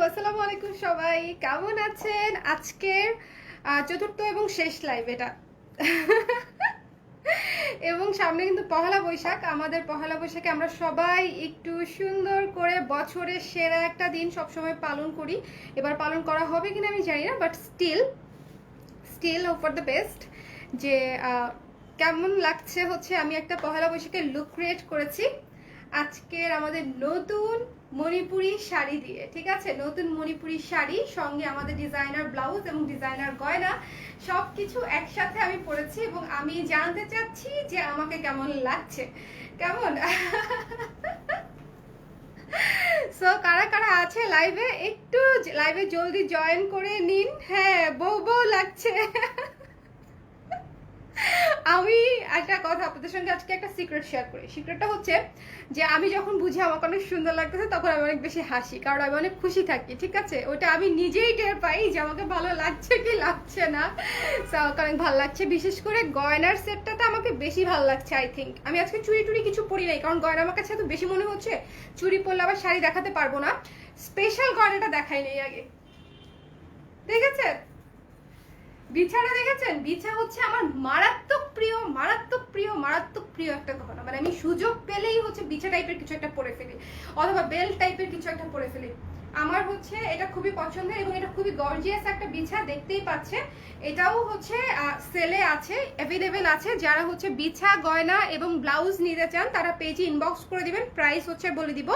আসসালামু আলাইকুম সবাই, কেমন আছেন? আজকের চতুর্থ এবং শেষ লাইভ এটা। এবং সামনে কিন্তু পহেলা বৈশাখ। আমাদের পহেলা বৈশাখে আমরা সবাই একটু সুন্দর করে বছরের সেরা একটা দিন সবসময় পালন করি। এবার পালন করা হবে কিনা আমি জানি না, but still hope for the best. যে কেমন লাগছে হচ্ছে, আমি একটা পহেলা বৈশাখের লুক ক্রিয়েট করেছি আজকের আমাদের নতুন মণিপুরি শাড়ি দিয়ে। ঠিক আছে, নতুন মণিপুরি শাড়ি সঙ্গে আমাদের ডিজাইনার ব্লাউজ এবং ডিজাইনার গয়না সবকিছু একসাথে আমি পরেছি এবং আমি জানতে চাচ্ছি যে আমাকে কেমন লাগছে। কেমন সো কারা কারা আছে লাইভে, একটু লাইভে জলদি জয়েন করে নিন। হ্যাঁ, বউ বউ লাগছে। আমি একটা কথা আপনাদের সঙ্গে আজকে একটা সিক্রেট শেয়ার করি। সিক্রেটটা হচ্ছে যে আমি যখন বুঝি আমাকে অনেক সুন্দর লাগতেছে তখন আমি অনেক বেশি হাসি, কারণ আমি অনেক খুশি থাকি। ঠিক আছে, ওটা আমি নিজেই টের পাই যে আমাকে ভালো লাগছে কি লাগছে না। অনেক ভালো লাগছে, বিশেষ করে গয়নার সেটটাতে আমাকে বেশি ভালো লাগছে। আই থিঙ্ক আমি আজকে চুড়ি টুড়ি কিছু পরি নাই, কারণ গয়না আমার কাছে এত বেশি মনে হচ্ছে চুড়ি পরলে আবার শাড়ি দেখাতে পারবো না। স্পেশাল গয়নাটা দেখাই নেই আগে। ঠিক আছে, বিছাটা দেখেছেন? বিছা হচ্ছে আমার মারাত্মক প্রিয় মারাত্মক প্রিয় মারাত্মক প্রিয় একটা গহনা। মানে আমি সুযোগ পেলেই হচ্ছে বিছা টাইপের কিছু একটা পরে ফেলি, অথবা বেল্ট টাইপের কিছু একটা পরে ফেলি। আমার হচ্ছে এটা খুবই পছন্দের এবং এটা খুবই গর্জিয়াস একটা বিছা, দেখতেই পাচ্ছে। এটাও হচ্ছে সেলে আছে, অ্যাভেলেবেল আছে। যারা হচ্ছে বিছা গয়না এবং ব্লাউজ নিতে চান তারা পেজে ইনবক্স করে দিবেন, প্রাইস হচ্ছে বলে দিব।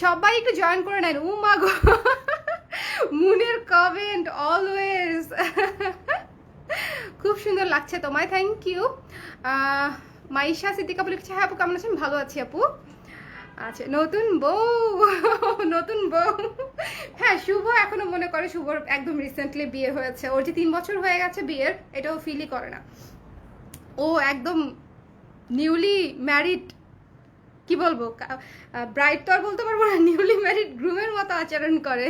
সবাই একটু জয়েন করে নেন। ও মা গো, মুনের কমেন্ট অলওয়েজ। খুব সুন্দর লাগছে তোমায়, থ্যাংক ইউ। মাইশা সিদ্দিকা বলে হ্যাঁ আপু কেমন আছেন? ভালো আছি আপু। আচ্ছা, নতুন বউ নতুন বউ। হ্যাঁ, শুভ এখনো মনে করে শুভর একদম রিসেন্টলি বিয়ে হয়েছে। ওর যে 3 বছর হয়ে গেছে বিয়ের, এটাও ফিলই করে না। ও একদম নিউলি ম্যারিড, কি বলবো, ব্রাইড তো আর বলতে পারবো না, নিউলি ম্যারিড গ্রুমের মতো আচরণ করে।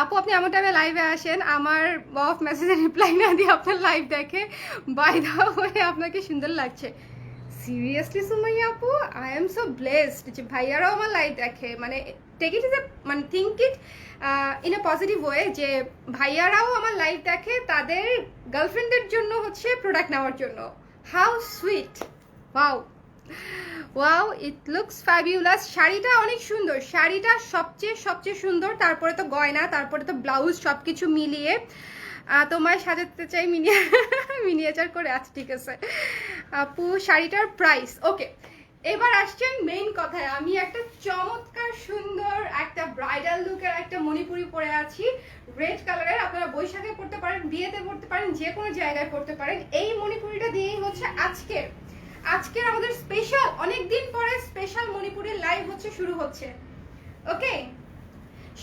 আপু আপনি এমন টাইমে লাইভে আসেন, আমার অফ মেসেজে রিপ্লাই না দিয়ে আপনার লাইভ দেখে বাই দা হয়ে আপনাকে সুন্দর লাগছে। সিরিয়াসলি সুমাইয়া আপু, আই এম সো ব্লেসড যে ভাইয়ারাও আমার লাইভ দেখে। মানে টেক ইট ইজ এ, মানে think it in a positive way, যে ভাইয়ারাও আমার লাইভ দেখে তাদের গার্লফ্রেন্ডের জন্য হচ্ছে প্রোডাক্ট নেওয়ার জন্য। How sweet, wow wow, it looks fabulous. শাড়িটা অনেক সুন্দর, শাড়িটা সবচেয়ে সবচেয়ে সুন্দর। তারপরে তো গয়না, তারপরে তো ব্লাউজ, সব কিছু মিলিয়ে তোমায় সাজাতে চাই মিনিয়েচার করে। আচ্ছা ঠিক আছে আপু, শাড়িটার প্রাইস ওকে। এবার আসছেন মেইন কথায়। আমি একটা চমৎকার সুন্দর একটা ব্রাইডাল লুকের একটা মণিপুরি পরে আছি, রেড কালারের। আপনারা বৈশাখে পরতে পারেন, বিয়েতে পরতে পারেন, যে কোনো জায়গায় পরতে পারেন। এই মণিপুরিটা দিয়েই হচ্ছে আজকের আমাদের স্পেশাল, অনেকদিন পরে স্পেশাল মণিপুরের লাইভ হচ্ছে শুরু হচ্ছে। ওকে,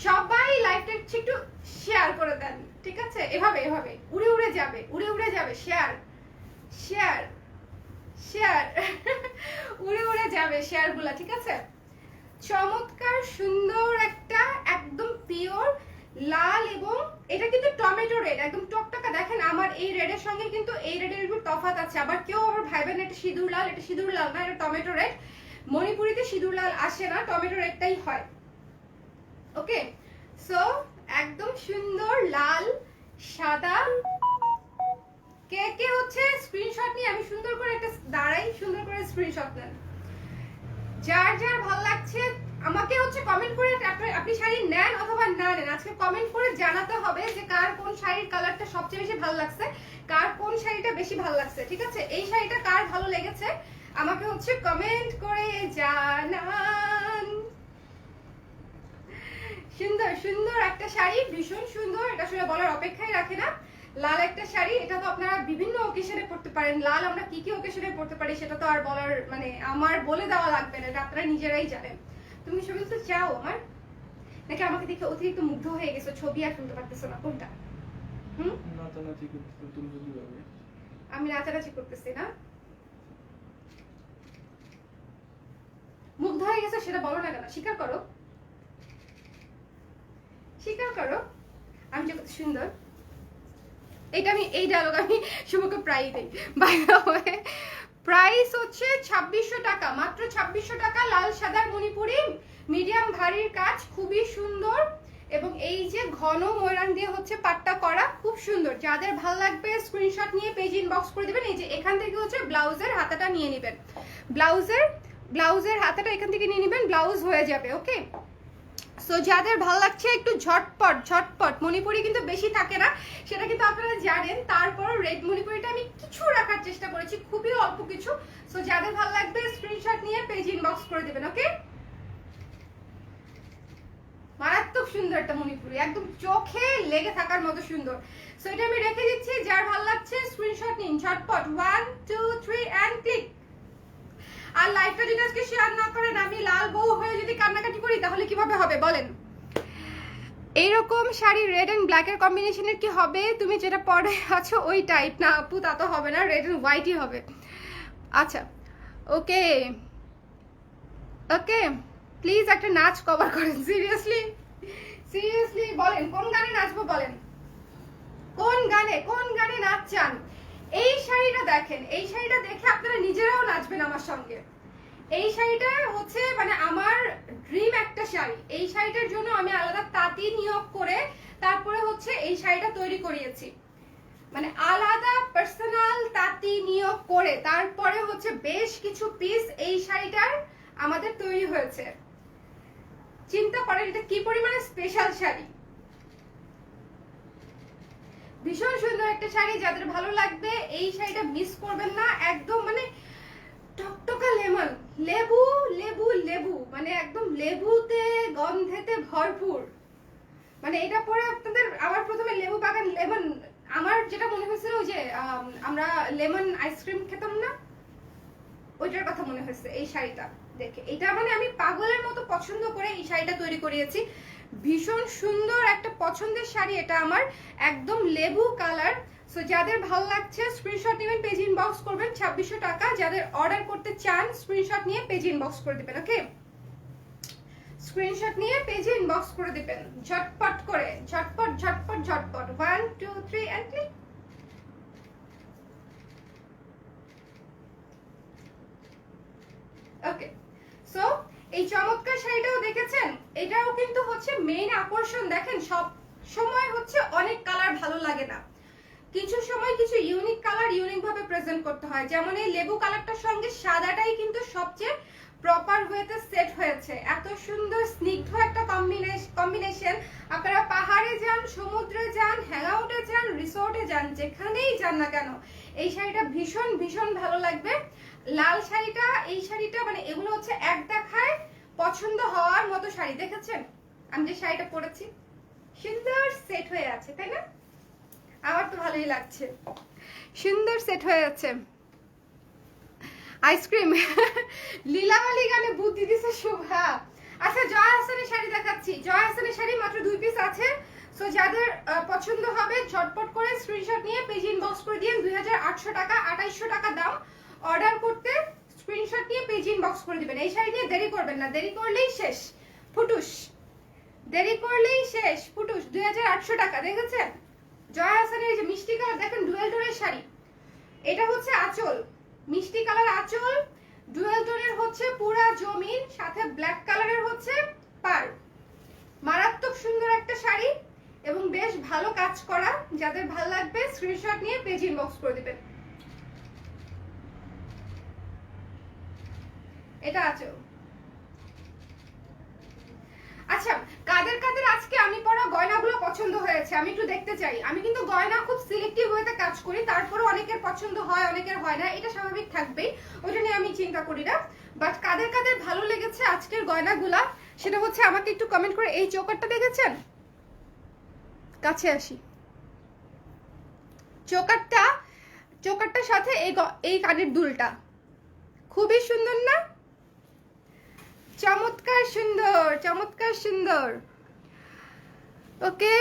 সবাই লাইভটা একটু শেয়ার করে দেন। ঠিক আছে, এভাবে এভাবে উড়ে উড়ে যাবে, উড়ে উড়ে যাবে। শেয়ার শেয়ার শেয়ার উড়ে উড়ে যাবে শেয়ারগুলা। ঠিক আছে, চমৎকার সুন্দর একটা একদম পিওর লাল, এবং এটা কিন্তু টমেটো রেড, একদম টকটকা। দেখেন আমার এই রেডের সঙ্গে কিন্তু এই রেডের একটু তফাৎ আছে। আবার কেউ আবার ভাইবেন এটা সিঁদুর লাল, এটা সিঁদুর লাল না, এটা টমেটো রেড। মণিপুরিতে সিঁদুর লাল আসে না, টমেটো রেডটাই হয়। ওকে, সো একদম সুন্দর লাল সাদা। কে কে হচ্ছে স্ক্রিনশট নিয়ে, আমি সুন্দর করে একটা দাঁড়াই, সুন্দর করে স্ক্রিনশট নেন। যার যার ভালো লাগছে আমাকে হচ্ছে কমেন্ট করে আপনি শাড়ি নেন অথবা না নেন, আজকে কমেন্ট করে জানাতে হবে যে কার কোন শাড়ির কালারটা সবচেয়ে বেশি ভালো লাগছে, কার কোন শাড়িটা বেশি ভালো লাগছে। ঠিক আছে, এই শাড়িটা কার ভালো লেগেছে আমাকে হচ্ছে কমেন্ট করে জানান। সুন্দর সুন্দর একটা শাড়ি, ভীষণ সুন্দর, এটা আসলে বলার অপেক্ষাই রাখে না। লাল একটা শাড়ি, এটা তো আপনারা বিভিন্ন অকেশনে পড়তে পারেন। লাল আমরা কি কি অকেশনে পড়তে পারি সেটা তো আর বলার, মানে আমার বলে দেওয়া লাগবে না, এটা আপনারা নিজেরাই জানেন। তুমি ছবি তো চাও আমার, নাকি আমাকে দেখে অতিরিক্ত মুগ্ধ হয়ে গেছো, ছবি আর তুলতে পারতেছো না? কোনটা? আমি নাচানাচি করতেছি না, মুগ্ধ হয়ে গেছো সেটা বলো না কেন? স্বীকার করো, স্বীকার করো আমি যে কত সুন্দর। এটা আমি, এই ডায়লগ আমি শুভকে প্রায়ই দিই। বাই দ্য ওয়ে, প্রাইস হচ্ছে 2600 টাকা, মাত্র 2600 টাকা। লাল সাদার মণিপুরি, মিডিয়াম ভারীর কাজ, খুবই সুন্দর। এবং এই যে ঘন ময়রান দিয়ে হচ্ছে পাটটা করা, খুব সুন্দর। যাদের ভালো লাগবে স্ক্রিনশট নিয়ে পেজ ইনবক্স করে দিবেন। এই যে এখান থেকে হচ্ছে ব্লাউজের হাতাটা নিয়ে নেবেন, ব্লাউজের হাতাটা এখান থেকে নিয়ে নেবেন, ব্লাউজ হয়ে যাবে। ওকে, সো যাদের ভালো লাগছে একটু ঝটপট, মণিপুরি কিন্তু বেশি থাকে না, সেটা কিন্তু আপনারা জানেন। তারপর রেড মণিপুরিটা আমি কিছু রাখার চেষ্টা করেছি, খুবই অল্প কিছু। সো যাদের ভালো লাগবে স্ক্রিনশট নিয়ে পেজ ইনবক্স করে দিবেন। ওকে, মারাত্মক সুন্দর একটা মণিপুরি, একদম চোখে লেগে থাকার মতো সুন্দর। সো এটা আমি রেখে দিচ্ছি, যার ভালো লাগছে স্ক্রিনশট নিন ঝটপট। 1 2 3 এন্ড ক্লিক। আর লাইভটা যদি আজকে শেয়ার না করেন, আমি লাল বউ হয়ে যদি কান্নাকাটি করি তাহলে কিভাবে হবে বলেন? এইরকম শাড়ি রেড এন্ড ব্ল্যাক এর কম্বিনেশনের কি হবে? তুমি যেটা পরে আছো ওই টাইপ না আপু, তা তো হবে না, রেড এন্ড হোয়াইটই হবে। আচ্ছা, ওকে ওকে, প্লিজ একটা নাচ কভার করেন। সিরিয়াসলি বলেন কোন গানে নাচবো, বলেন কোন গানে নাচ চান? এই শাড়িটা দেখেন, এই শাড়িটা দেখে আপনারা নিজেরাও নাচবেন আমার সঙ্গে। এই শাড়িটা হচ্ছে মানে আমার ড্রিম একটা শাড়ি। এই শাড়িটার জন্য আমি আলাদা তাঁতি নিয়োগ করে তারপরে হচ্ছে এই শাড়িটা তৈরি করিয়েছি, মানে আলাদা পার্সোনাল তাঁতি নিয়োগ করে তারপরে হচ্ছে বেশ কিছু পিস এই শাড়িটার আমাদের তৈরি হয়েছে। চিন্তা করেন এটা কি পরিমাণে স্পেশাল শাড়ি, ভীষণ সুন্দর একটা শাড়ি। যাদের ভালো লাগবে এই শাড়িটা মিস করবেন না, একদম মানে টকটকা লেমন, লেবু, মানে একদম লেবুতে গন্ধেতে ভরপুর। মানে এটা পরে আপনাদের, আমার প্রথমে লেবু বাগান লেমন, আমার যেটা মনে হয়েছিল যে আমরা লেমন আইসক্রিম খেতাম না, ওইটার কথা মনে হয়েছে এই শাড়িটা দেখে। এটা মানে আমি পাগলের মতো পছন্দ করে এই শাড়িটা তৈরি করিয়েছি। ভীষণ সুন্দর একটা পছন্দের শাড়ি এটা আমার, একদম লেবু কালার। সো যাদের ভালো লাগছে স্ক্রিনশট নেবেন, পেজ ইনবক্স করবেন। 2600 টাকা। যাদের অর্ডার করতে চান স্ক্রিনশট নিয়ে পেজ ইনবক্স করে দিবেন। ওকে, স্ক্রিনশট নিয়ে পেজ ইনবক্স করে দিবেন ঝটপট করে, ঝটপট 1 2 3 এন্ড ক্লিক। ওকে, সো এই চমৎকার শাড়িটাও দেখেছেন, এটাও কিন্তু হচ্ছে মেইন আকর্ষণ। দেখেন সব সময় হচ্ছে অনেক কালার ভালো লাগে না, কিছু সময় কিছু ইউনিক কালার ইউনিক ভাবে প্রেজেন্ট করতে হয়। যেমন এই লেবু কালারটার সঙ্গে সাদাটাই কিন্তু সবচেয়ে প্রপার ওয়েতে সেট হয়েছে। এত সুন্দর স্নিগ্ধ একটা কম্বিনেশন। আপনারা পাহাড়ে যান, সমুদ্রে যান, হ্যাংআউটে যান, রিসোর্টে যান, যেখানেই যান না কেন এই শাড়িটা ভীষণ ভালো লাগবে। লাল শাড়িটা, এই শাড়িটা মানে এগুলো হচ্ছে এক দেখায় পছন্দ হওয়ার মতো শাড়ি। দেখেছেন আমি যে শাড়িটা পরেছি, সুন্দর সেট হয়ে আছে, তাই না? আমার তো ভালোই লাগছে, সুন্দর সেট হয়ে আছে। আইসক্রিম লীলামালি গানে বুদ্ধি দিছে শুভা। আচ্ছা, জয়া হাসানের শাড়ি দেখাচ্ছি। জয়া হাসানের শাড়ি মাত্র 2 পিস আছে। সো যাদের পছন্দ হবে ঝটপট করে স্ক্রিনশট নিয়ে পেজ ইনবক্স করে দিন। 2800 টাকা, 2800 টাকা দাম। অর্ডার করতে স্ক্রিনশট নিয়ে পেজ ইনবক্স করে দিবেন। এই শাড়ি নিয়ে দেরি করবেন না, দেরি করলেই শেষ ফুটুস, 2800 টাকা। দেখেছেন জয়া হাসানের এই যে মিষ্টি কালার, দেখেন ডুয়েল টোনের শাড়ি। এটা হচ্ছে আঁচল, মিষ্টি কালার আঁচল, ডুয়েল টোনের হচ্ছে পুরা জমিন, সাথে ব্ল্যাক কালারের হচ্ছে পার। মারাত্মক সুন্দর একটা শাড়ি এবং বেশ ভালো কাজ করা। যাদের ভালো লাগবে স্ক্রিনশট নিয়ে পেজ ইনবক্স করে দিবেন। এটা আঁচল। আচ্ছা, কাদের আজকে আমি পরা গয়নাগুলো পছন্দ হয়েছে আমি একটু দেখতে চাই। আমি কিন্তু গয়না খুব সিলেক্টিভ ওয়েতে কাজ করি, তারপরে অনেকের পছন্দ হয় অনেকের হয় না, এটা স্বাভাবিক থাকবেই, ওইটা নিয়ে আমি চিন্তা করি না। বাট কাদের ভালো লেগেছে আজকের গয়নাগুলা সেটা হচ্ছে আমাকে একটু কমেন্ট করে। এই চোকারটা দেখেছেন, কাছে আসি, চোকারটার সাথে এই কানের দুলটা খুবই সুন্দর না? চমৎকার সুন্দর। ওকে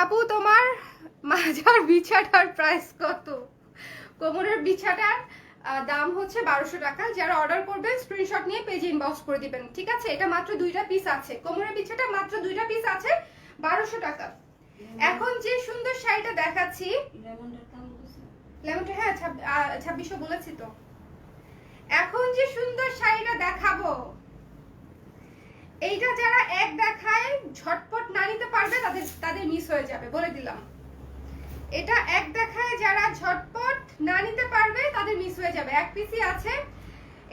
আপু, তোমার মাজার বিছাটার প্রাইস কত? কোমরের বিছাটার দাম হচ্ছে 1200 টাকা। যারা অর্ডার করবেন স্ক্রিনশট নিয়ে পেজে ইনবক্স করে দিবেন, ঠিক আছে? এটা মাত্র 2টা পিস আছে, কোমরের বিছাটা মাত্র 2টা পিস আছে, 1200 টাকা। এখন যে সুন্দর শাড়িটা দেখাচ্ছি, লেমনটা হ্যাঁ 2600 বলেছি তো। এখন যে সুন্দর শাড়িটা দেখাবো, এইটা যারা এক দেখায় ঝটপট না নিতে পারবে তাদের তাদের মিস হয়ে যাবে, বলে দিলাম। এটা এক দেখায় যারা ঝটপট না নিতে পারবে তাদের মিস হয়ে যাবে। এক পিসই আছে।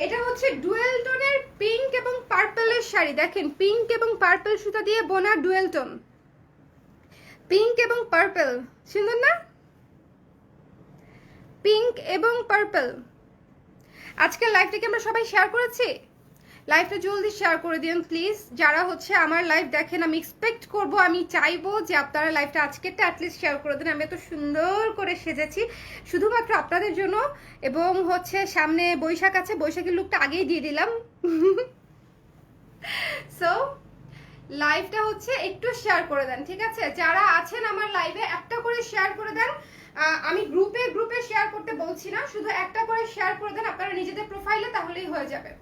এটা হচ্ছে ডুয়েল টোনের পিঙ্ক এবং পার্পলের শাড়ি। দেখেন, পিঙ্ক এবং পার্পল সুতা দিয়ে বোনা ডুয়েল টোন, পিঙ্ক এবং পার্পল, সুন্দর না? পিঙ্ক এবং পার্পল। আজকের লাইভটাকে আমরা সবাই শেয়ার করেছি। লাইভটা জলদি শেয়ার করে দিন প্লিজ। যারা হচ্ছে আমার লাইভ দেখেন, আমি এক্সপেক্ট করব, আমি চাইবো যে আপনারা লাইভটা আজকেরটা অ্যাটলিস্ট শেয়ার করে দিন। আমি এত সুন্দর করে সেজেছি শুধুমাত্র আপনাদের জন্য। এবং হচ্ছে সামনে বৈশাখ আছে, বৈশাখের লুকটা আগেই দিয়ে দিলাম। সো লাইভটা হচ্ছে একটু শেয়ার করে দেন, ঠিক আছে? যারা আছেন আমার লাইভে একটা করে শেয়ার করে দেন। আমি গ্রুপে গ্রুপে শেয়ার করতে বলছি না, শুধু একটা করে শেয়ার করে দেন আপনারা নিজেদের প্রোফাইলে, তাহলেই হয়ে যাবে।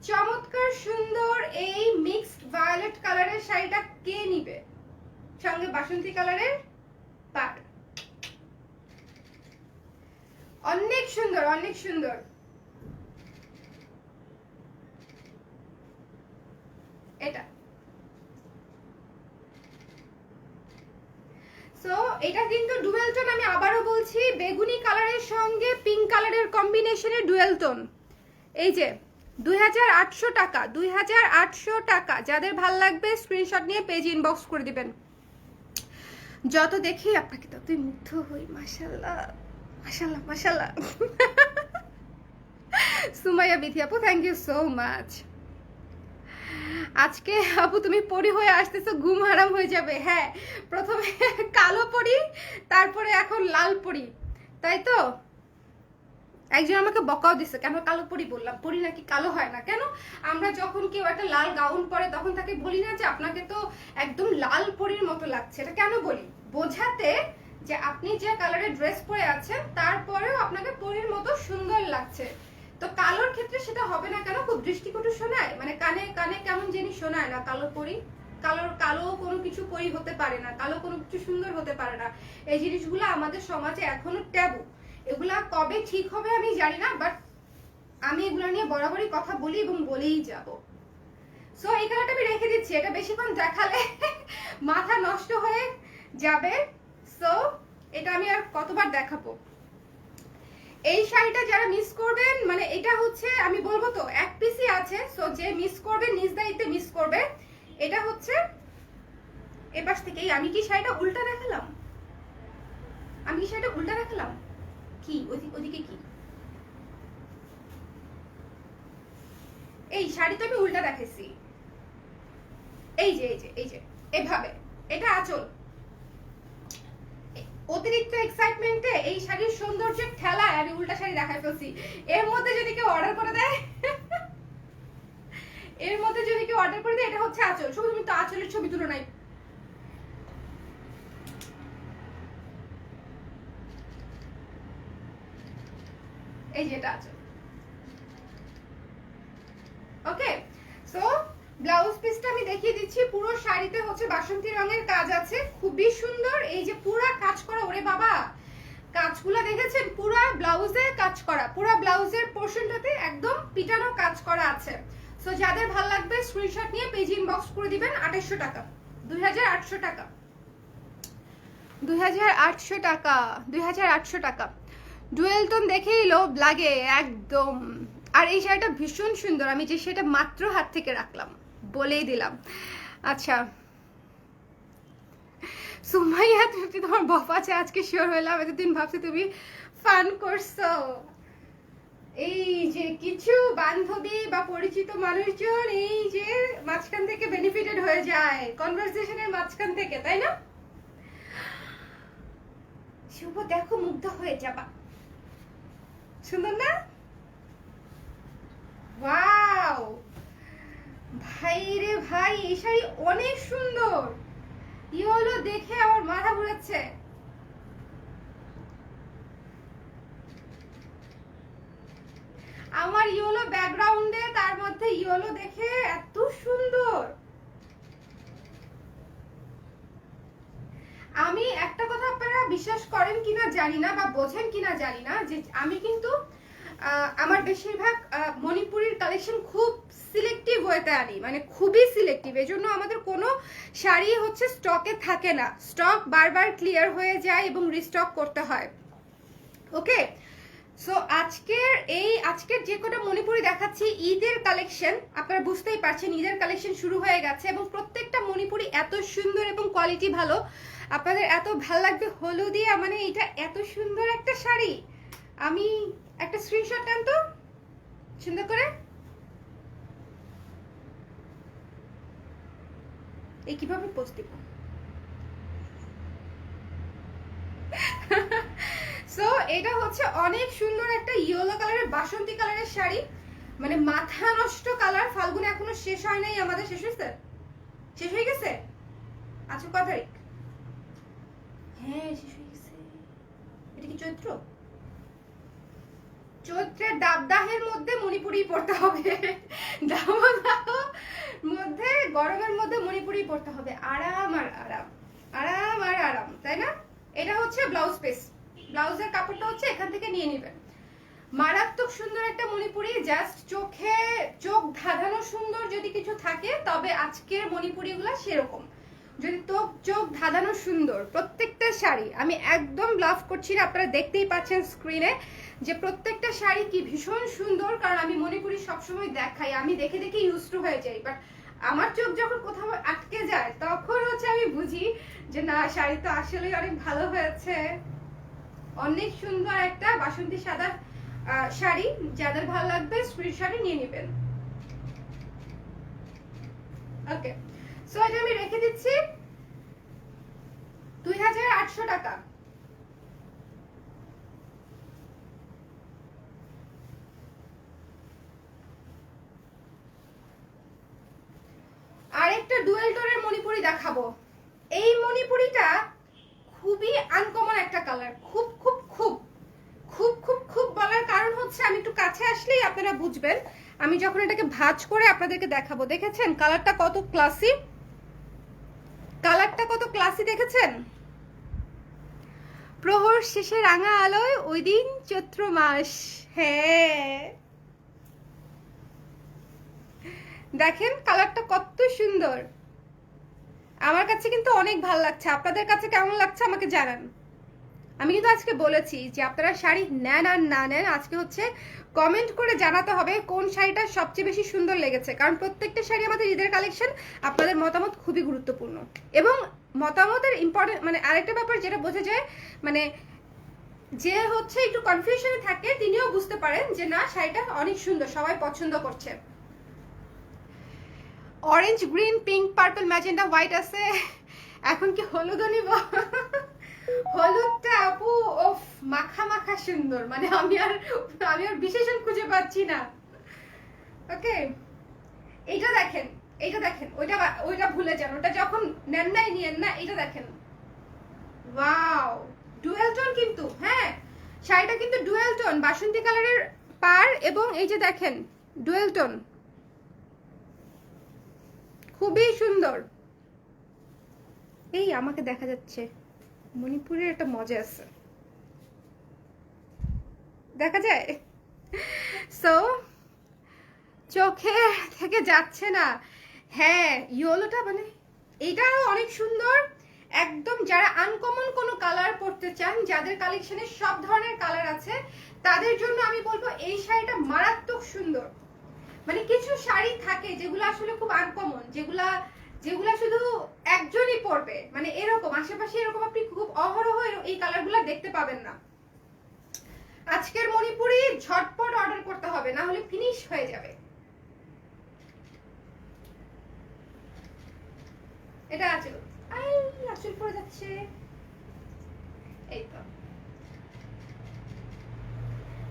চমৎকার সুন্দর এই মিক্সড ভায়োলেট কালারের শাড়িটা কে নিবে? সঙ্গে বাসন্তী কালারের পাড়, অনেক সুন্দর, অনেক সুন্দর। এটা সো এটা কিন্তু ডুয়েল টোন, আমি আবারও বলছি, বেগুনি কালারের সঙ্গে পিঙ্ক কালারের কম্বিনেশনে ডুয়েল টোন। এই যে 2800 টাকা, 2800 টাকা। যাদের ভাল লাগবে স্ক্রিনশট নিয়ে পেজ ইনবক্স করে দিবেন। যত দেখি আপনাকে ততই মুগ্ধ হই। মাশাআল্লাহ, মাশাআল্লাহ, মাশাআল্লাহ। সুমাইয়া বিথি আপু, থ্যাংক ইউ সো মাচ। আজকে আপু তুমি পরি হয়ে আসতেছো, ঘুম হারাম হয়ে যাবে। হ্যাঁ, প্রথমে কালো পরি, তারপরে এখন লাল পরি, তাই তো? একজন আমাকে বকাও দিছে, কেন কালো পরি বললাম, পরি নাকি কালো হয় না। কেন আমরা যখন কেউ একটা লাল গাউন পরে তখন তাকে বলি না যে আপনাকে তো একদম লাল পরির মতো লাগছে? এটা কেন বলি? বোঝাতে যে আপনি যে কালারের ড্রেস পরে আছেন তারপরেও আপনাকে পরির মতো সুন্দর লাগছে। তো কালোর ক্ষেত্রে সেটা হবে না কেন? খুব দৃষ্টিকটু শোনায়, মানে কানে কানে কেমন জিনিস শোনায় না কালো পরি? কালো কোনো কিছু পরি হতে পারে না, কালো কোনো কিছু সুন্দর হতে পারে না। এই জিনিসগুলো আমাদের সমাজে এখনো ট্যাবু। এগুলা কবে ঠিক হবে আমি জানি না, বাট আমি এগুলা নিয়ে বরাবরই কথা বলি এবং বলেই যাব। সো এই কালারটা আমি রেখে দিচ্ছি, এটা বেশিক্ষণ দেখালে মাথা নষ্ট হয়ে যাবে। সো এটা আমি আর কতবার দেখাবো? এই শাড়িটা যারা মিস করবেন, মানে এটা হচ্ছে আমি বলবো তো এক পিসই আছে। সো যে মিস করবে নিজ দায়িত্বে মিস করবে। এটা হচ্ছে এপাশ থেকেই। আমি কি শাড়িটা উল্টা দেখালাম? আমি কি শাড়িটা উল্টা দেখালাম? কি ওদিকে কি? এই শাড়ি তো আমি উল্টা দেখেছি। এই যে এই যে এই যে এভাবে, এটা আঁচল। অতিরিক্ত এক্সাইটমেন্টে এই শাড়ির সৌন্দর্যের ঠেলায় আমি উল্টা শাড়ি দেখাই ফেলছি। এর মধ্যে যদি কেউ অর্ডার করে দেয়, এর মধ্যে যদি কেউ অর্ডার করে দেয়, এটা হচ্ছে আঁচল। শুধু তুমি তো আঁচলের ছবি তুলো নাই। এই যে এটা আঁচল। ওকে, সো ব্লাউজ পিসটা আমি দেখিয়ে দিচ্ছি। পুরো শাড়িতে হচ্ছে বাসন্তী রঙের কাজ আছে, খুবই সুন্দর। এই যে পুরা কাজ করা, ওরে বাবা, কাজগুলো দেখেছেন? পুরা ব্লাউজে কাজ করা, পুরা ব্লাউজের পোর্শনটাতে একদম পিটানো কাজ করা আছে। সো যাদের ভালো লাগবে স্ক্রিনশট নিয়ে পেজ ইনবক্স করে দিবেন। 2800 টাকা, 2800 টাকা, 2800 টাকা, 2800 টাকা। ডুয়েল টোন দেখেই লোভ লাগে একদম। আর এই শাড়িটা ভীষণ সুন্দর, আমি যে সেটা মাত্র হাত থেকে রাখলাম, বলেই দিলাম। আচ্ছা সুমাইয়া, তুমি তোমার বফ আছে আজকে শিওর হইলাম। এতদিন ভাবছি তুমি ফান করছো। এই যে কিছু বান্ধবী বা পরিচিত মানুষজন এই যে মাঝখান থেকে বেনিফিটেড হয়ে যায়, কনভারসেশনের মাঝখান থেকে, তাই না? শুভ দেখো, মুগ্ধ হয়ে যাবা। সুন্দর না? ওয়াও ভাই রে ভাই, এই শাড়ি অনেক সুন্দর। ইয়েলো দেখে আমার মাথা ঘুরাচ্ছে। আমার ইয়েলো ব্যাকগ্রাউন্ডে তার মধ্যে ইয়েলো দেখে এত সুন্দর। আমি একটা কথা আপনারা বিশ্বাস করেন কিনা জানি না, বা বোঝেন কিনা জানি না, যে আমি কিন্তু আমার বেশিরভাগ মণিপুরির কালেকশন খুব সিলেক্টিভ ওয়েতে আনি, মানে খুবই সিলেক্টিভ। এজন্য আমাদের কোনো শাড়ি হচ্ছে স্টকে থাকে না, স্টক বারবার ক্লিয়ার হয়ে যায় এবং রিস্টক করতে হয়। ওকে, সো আজকের যে কটা মণিপুরি দেখাচ্ছি ঈদের কালেকশন, আপনারা বুঝতেই পারছেন ঈদের কালেকশন শুরু হয়ে গেছে এবং প্রত্যেকটা মণিপুরি এত সুন্দর এবং কোয়ালিটি ভালো, আপনাদের এত ভালো লাগবে। হলুদিয়া মানে এটা এত সুন্দর একটা শাড়ি, আমি একটা স্ক্রিনশট নেন তো সুন্দর করে। এই কিভাবে পোস্ট দিব? সো এটা হচ্ছে অনেক সুন্দর একটা ইয়েলো কালারের বাসন্তী কালারের শাড়ি, মানে মাথা নষ্ট কালার। ফাল্গুন এখনো শেষ হয় নাই আমাদের, শেষ হয়েছে? শেষ হয়ে গেছে? আচ্ছা কত তারিখ? হ্যাঁ শেষ হয়ে গেছে। এটা কি চৈত্র? চৈত্রের দাবদাহের মধ্যে মণিপুরি পড়তে হবে, দাবদাহ মধ্যে গরমের মধ্যে মণিপুরি পড়তে হবে। আরাম আর আরাম, আরাম আর আরাম, তাই না? এটা হচ্ছে ব্লাউজ পিস, ব্লাউজের কাপড়টা হচ্ছে এখান থেকে নিয়ে নেবেন। মারাত্মক সুন্দর একটা মণিপুরি, জাস্ট চোখ ধাঁধানো সুন্দর যদি কিছু থাকে তবে আজকের মণিপুরিগুলো সেরকম, যদি চোখ ধাঁধানো সুন্দর। প্রত্যেকটা শাড়ি আমি একদম লাভ করছি না, আপনারা দেখতেই পাচ্ছেন স্ক্রিনে যে প্রত্যেকটা শাড়ি কি ভীষণ সুন্দর। কারণ আমি মণিপুরি সবসময় দেখাই, আমি দেখে দেখে ইউজ টু হয়ে যাই, বাট আমার চোখ যখন কোথাও আটকে যায় তখন হচ্ছে আমি বুঝি যে না, শাড়ি তো আসলে অনেক ভালো হয়েছে। অনেক সুন্দর একটা বাসন্তী সাদা শাড়ি, যাদের ভালো লাগবে স্ক্রিনশটে নিয়ে নেবেন। ওকে, সো এটা আমি রেখে দিচ্ছি 2800 টাকা। আরেকটা ডুয়েল টোনের মণিপুরি দেখাবো। এই মণিপুরিটা খুবই আনকমন একটা কালার, খুব খুব খুব খুব খুব খুব বলার কারণ হচ্ছে আমি একটু কাছে আসলেই আপনারা বুঝবেন। আমি যখন এটাকে ভাঁজ করে আপনাদেরকে দেখাবো, দেখেছেন কালারটা কত ক্লাসি, কালারটা কত ক্লাসি দেখেছেন? প্রহর শেষে রাঙা আলোয় ওই দিন চৈত্র মাস। হ্যাঁ দেখেন কালারটা কত সুন্দর, আমার কাছে কিন্তু অনেক ভালো লাগছে। আপনাদের কাছে কেমন লাগছে আমাকে জানান। আমি কিন্তু আজকে বলেছি যে আপনারা শাড়ি নেন আর না নেন, আজকে হচ্ছে কমেন্ট করে জানাতে হবে কোন শাড়িটা সবচেয়ে বেশি সুন্দর লেগেছে। কারণ প্রত্যেকটা শাড়ি আমাদের ঈদের কালেকশন, আপনাদের মতামত খুবই গুরুত্বপূর্ণ। এবং মতামতের ইম্পর্টেন্ট মানে আরেকটা ব্যাপার যেটা বোঝা যায়, মানে যে হচ্ছে একটু কনফিউশনে থাকে তিনিও বুঝতে পারেন যে না শাড়িটা অনেক সুন্দর, সবাই পছন্দ করছে। Orange, green, pink, purple, magenta, white আছে, এখন কি হলুদও নিব? হলুদটা আপু ওফ মাখা মাখা সুন্দর, মানে আমি আর বিশেষণ খুঁজে পাচ্ছি না। ওকে, এইটা দেখেন, এইটা দেখেন, ওইটা ভুলে যান, ওটা যখন নেন নাই নিয়েন না। এটা দেখেন, ওয়াও ডুয়েল টোন কিন্তু, হ্যাঁ শাড়িটা কিন্তু ডুয়েল টোন, বাসন্তী কালারের পার এবং এই যে দেখেন ডুয়েল টোন, খুবই সুন্দর। এই আমাকে দেখা যাচ্ছে, মণিপুরের একটা মজা আছে, দেখা যায়। সো চোখে থেকে যাচ্ছে না। হ্যাঁ ইয়েলোটা মানে এইটাও অনেক সুন্দর একদম। যারা আনকমন কোনো কালার পরতে চান, যাদের কালেকশনে সব ধরনের কালার আছে, তাদের জন্য আমি বলবো এই শাড়িটা মারাত্মক সুন্দর। মানে কিছু শাড়ি থাকে যেগুলো আসলে খুব আনকমন, যেগুলা শুধু একজনই পরবে, মানে এরকম আশেপাশে এরকম আপনি খুব অহরহ এই কালারগুলো দেখতে পাবেন না। আজকের মণিপুরি ঝটপট অর্ডার করতে হবে, না হলে ফিনিশ হয়ে যাবে। এটা আছে, আঁচল পড়ে যাচ্ছে, এই তো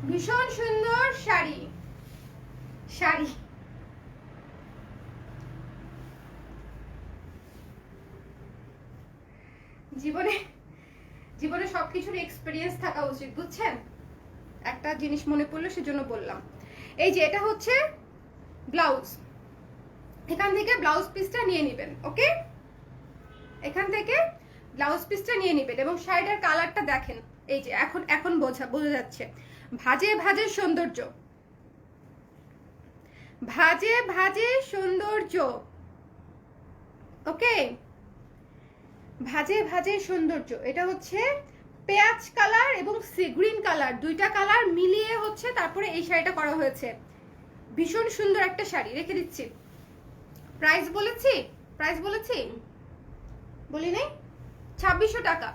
ভীষণ সুন্দর শাড়ি। জীবনে সবকিছুর এক্সপেরিয়েন্স থাকা উচিত, বুঝছেন? একটা জিনিস মনে পড়লো সেজন্য বললাম। এই যে এটা হচ্ছে ব্লাউজ, এখান থেকে ব্লাউজ পিসটা নিয়ে নেবেন। ওকে, এখান থেকে ব্লাউজ পিসটা নিয়ে নেবেন এবং শাড়িটার কালারটা দেখেন, এই যে এখন বোঝা যাচ্ছে ভাজে ভাজে সৌন্দর্য, ভাজে ভাজে সৌন্দর্য, ওকে, ভাজে ভাজে সৌন্দর্য। এটা হচ্ছে পেঁয়াজ কালার এবং সি গ্রিন কালার, দুইটা কালার মিলিয়ে হচ্ছে তারপরে এই শাড়িটা করা হয়েছে। ভীষণ সুন্দর একটা শাড়ি, রেখে দিচ্ছি। প্রাইস বলেছি, প্রাইস বলেছি, বলি নাই? 2600 টাকা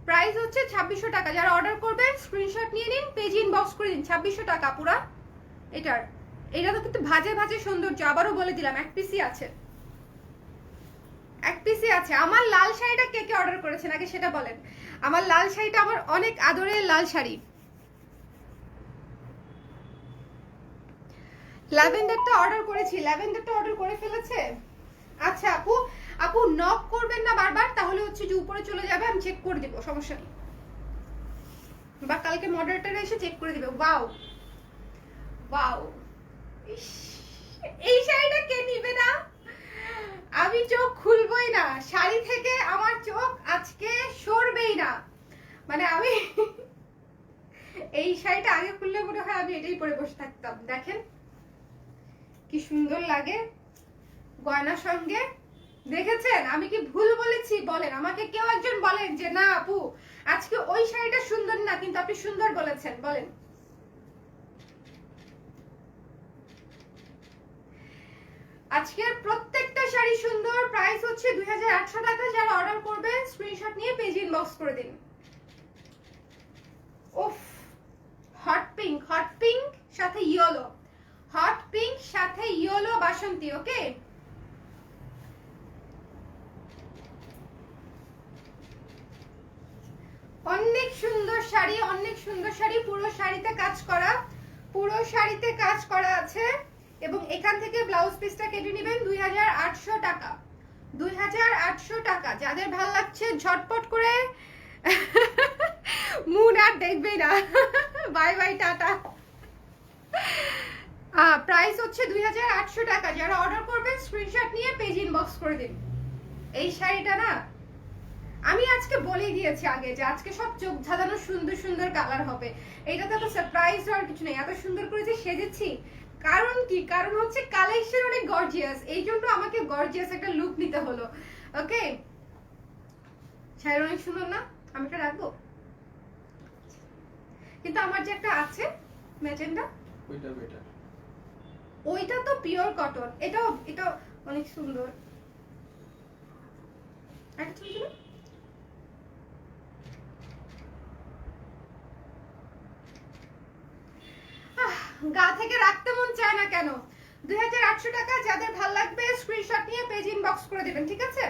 প্রাইস হচ্ছে, 2600 টাকা। যারা অর্ডার করবেন স্ক্রিনশট নিয়ে নিন, পেজ ইনবক্স করে দিন। 2600 টাকা পুরা এটার। এটা তো কিন্তু ভাজে ভাজে সৌন্দর্য, আবারও বলে দিলাম, এক পিসই আছে, এক পিসই আছে। আমার লাল শাড়িটা কে কে অর্ডার করেছেন আগে সেটা বলেন। আমার লাল শাড়িটা আমার অনেক আদরের লাল শাড়ি। ল্যাভেন্ডারটা অর্ডার করেছি, ল্যাভেন্ডারটা অর্ডার করে ফেলেছে। আচ্ছা আপু, আপু নক করবেন না বারবার, তাহলে হচ্ছে যে উপরে চলে যাবে, আমি চেক করে দিব, সমস্যা নেই। বা কালকে মডারেটর এসে চেক করে দিবে। ওয়াও ওয়াও, এই শাড়িটা কে নিবে না? আমি চোখ খুলবই না, শাড়ি থেকে আমার চোখ আজকে সরবেই না। মানে আমি এই শাড়িটা আগে খুললে মনে হয় আমি এটাই পরে বসে থাকতাম। দেখেন কি সুন্দর লাগে গয়নার সঙ্গে, দেখেছেন? আমি কি ভুল বলেছি বলেন? আমাকে কেউ একজন বলেন যে না আপু আজকে ওই শাড়িটা সুন্দর না, কিন্তু আপনি সুন্দর বলেছেন, বলেন। আজকের প্রত্যেকটা শাড়ি সুন্দর। প্রাইস হচ্ছে 2800 টাকা। যারা অর্ডার করবেন স্ক্রিনশট নিয়ে পেজ ইনবক্স করে দিন। উফ, হট পিঙ্ক, হট পিঙ্ক সাথে ইয়েলো, হট পিঙ্ক সাথে ইয়েলো বাসন্তী, ওকে। অনেক সুন্দর শাড়ি, অনেক সুন্দর শাড়ি, পুরো শাড়িতে কাজ করা, পুরো শাড়িতে কাজ করা আছে। এবং এখান থেকে ব্লাউজ পিসটা কেটে নেবেন 2800 টাকা, 2800 টাকা। যাদের ভালো লাগছে ঝটপট করে মুন আর দেখবেই না, বাই বাই টাটা। প্রাইস হচ্ছে 2800 টাকা। যারা অর্ডার করবেন স্ক্রিনশট নিয়ে পেজ ইনবক্স করে দিন। এই শাড়িটা না আমি আজকে বলেই দিয়েছি আগে যে আজকে সব চোখ ধাঁধানো সুন্দর সুন্দর কালার হবে। এইটাতে তো সারপ্রাইজ হওয়ার কিছু নেই, এত সুন্দর করে যে সেজেছি কারণ কি? কারণ হচ্ছে কালেকশন অনেক গর্জিয়াস, এই জন্য আমাকে গর্জিয়াস একটা লুক নিতে হলো, ওকে। শাড়ি অনেক সুন্দর না? আমি এটা রাখবো, কিন্তু আমার যে একটা আছে ম্যাজেন্ডা, ওইটা বেটার, ওইটা তো পিওর কটন, এটাও এটা অনেক সুন্দর। একটা ছবি দিন। গা থেকে রাখতে মন চায় না কেন? 2800 টাকা। যাদের ভালো লাগবে স্ক্রিনশট নিয়ে পেজ ইনবক্স করে দিবেন, ঠিক আছে?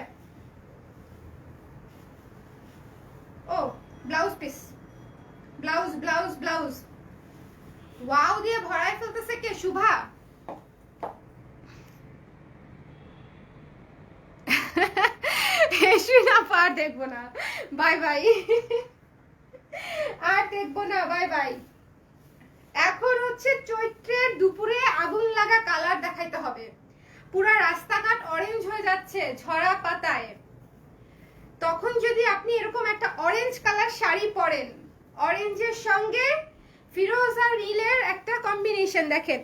ও blouse piece, blouse blouse blouse wow দিয়ে ভরায় ফেলতেছে কে? শুভা। আর দেখবো না, বাই বাই, আর দেখবো না, বাই বাই। এখন হচ্ছে চৈত্রের দুপুরে আগুন লাগা কালার দেখাইতে হবে। পুরা রাস্তাঘাট অরেঞ্জ হয়ে যাচ্ছে ঝরা পাতায়, তখন যদি আপনি এরকম একটা অরেঞ্জ কালার শাড়ি পরেন, অরেঞ্জের সঙ্গে ফিরোজা নীলের একটা কম্বিনেশন, দেখেন